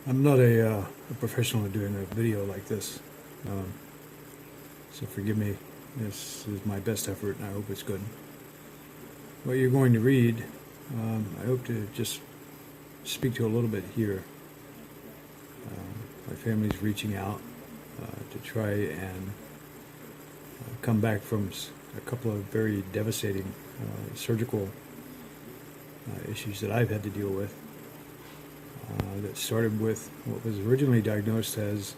I'm not a professional at doing a video like this, so forgive me. This is my best effort, and I hope it's good. What you're going to read, I hope to just speak to a little bit here. My family's reaching out to try and come back from a couple of very devastating surgical issues that I've had to deal with. That started with what was originally diagnosed as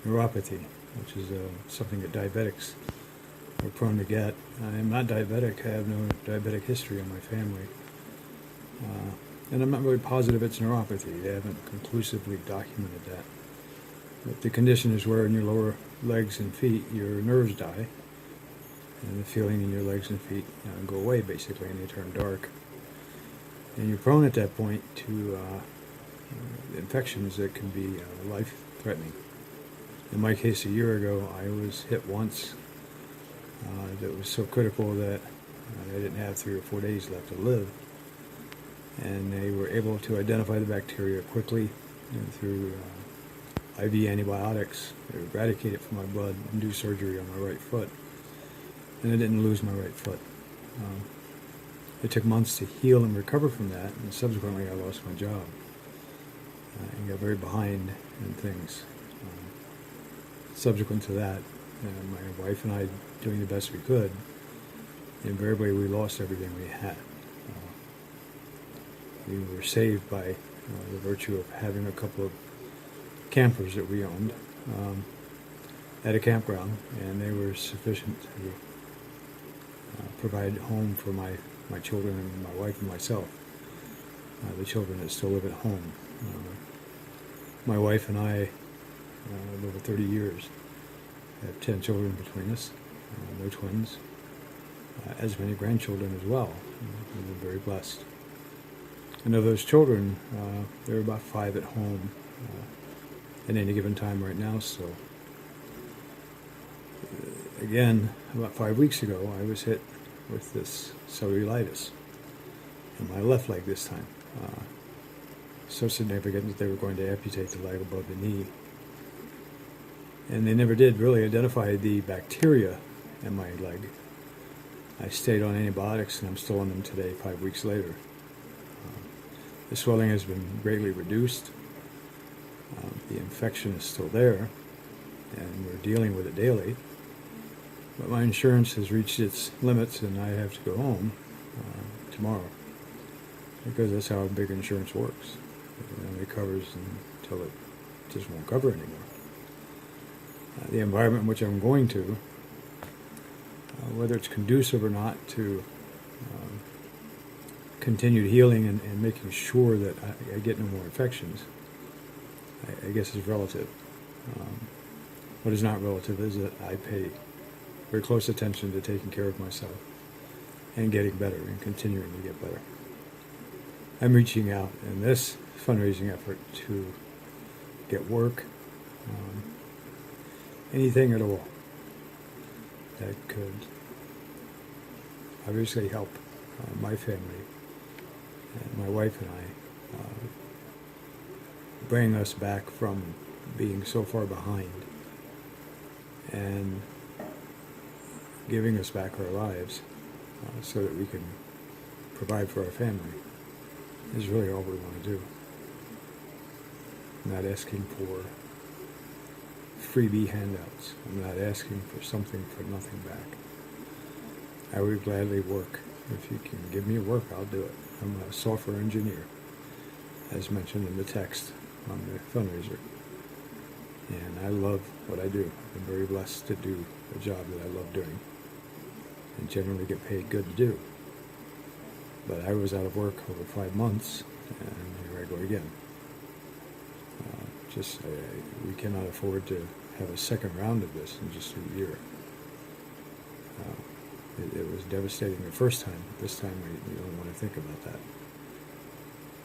neuropathy, which is something that diabetics are prone to get. I am not diabetic. I have no diabetic history in my family. And I'm not really positive it's neuropathy. They haven't conclusively documented that. But the condition is where in your lower legs and feet your nerves die, and the feeling in your legs and feet go away basically, and they turn dark. And you're prone at that point to infections that can be life-threatening. In my case, a year ago, I was hit once that was so critical that I didn't have 3 or 4 days left to live. And they were able to identify the bacteria quickly through IV antibiotics, eradicate it from my blood, and do surgery on my right foot. And I didn't lose my right foot. It took months to heal and recover from that, and subsequently I lost my job and got very behind in things. Subsequent to that, my wife and I, doing the best we could, invariably we lost everything we had. We were saved by the virtue of having a couple of campers that we owned at a campground, and they were sufficient to provide home for my children and my wife and myself, the children that still live at home. My wife and I, over 30 years, have 10 children between us, no twins, as many grandchildren as well. We've been very blessed. And of those children, there are about 5 at home at any given time right now. So, again, about 5 weeks ago, I was hit with this cellulitis in my left leg this time. So significant that they were going to amputate the leg above the knee. And they never did really identify the bacteria in my leg. I stayed on antibiotics, and I'm still on them today, 5 weeks later. The swelling has been greatly reduced. The infection is still there, and we're dealing with it daily. But my insurance has reached its limits, and I have to go home tomorrow, because that's how big insurance works. It only covers until it just won't cover anymore. The environment in which I'm going to, whether it's conducive or not to continued healing and making sure that I get no more infections, I guess is relative. What is not relative is that I pay very close attention to taking care of myself and getting better and continuing to get better. I'm reaching out in this fundraising effort to get work, anything at all that could obviously help my family and my wife and I bring us back from being so far behind and giving us back our lives so that we can provide for our family is really all we want to do. I'm not asking for freebie handouts. I'm not asking for something for nothing back. I would gladly work. If you can give me work, I'll do it. I'm a software engineer, as mentioned in the text on the fundraiser. And I love what I do. I'm very blessed to do a job that I love doing and generally get paid good to do. But I was out of work over 5 months, and here I go again. We cannot afford to have a second round of this in just a year. It was devastating the first time. This time we don't want to think about that.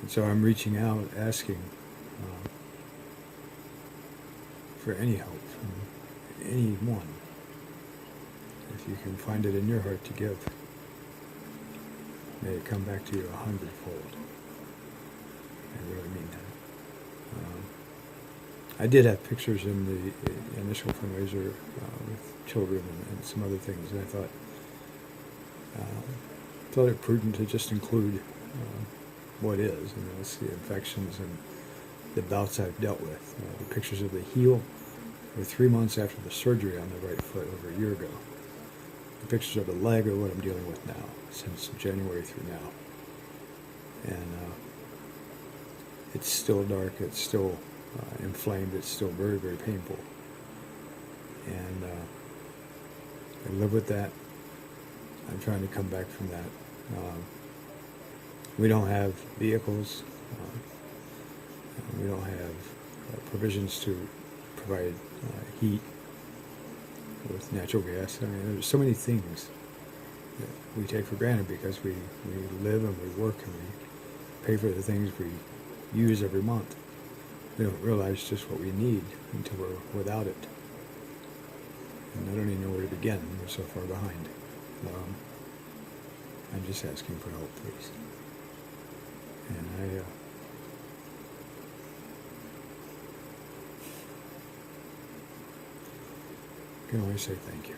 And so I'm reaching out, asking for any help from anyone. If you can find it in your heart to give, may it come back to you 100-fold. I really mean that. I did have pictures in the initial fundraiser with children and some other things, and I thought it prudent to just include what is, and that's the infections and the bouts I've dealt with. The pictures of the heel were 3 months after the surgery on the right foot over a year ago. The pictures of the leg are what I'm dealing with now, since January through now. And it's still dark, it's still inflamed, it's still very, very painful. And I live with that. I'm trying to come back from that. We don't have vehicles. We don't have provisions to provide heat with natural gas. I mean, there's so many things that we take for granted because we live and we work and we pay for the things we use every month. We don't realize just what we need until we're without it. And I don't even know where to begin. We're so far behind. I'm just asking for help, please. And I can only say thank you.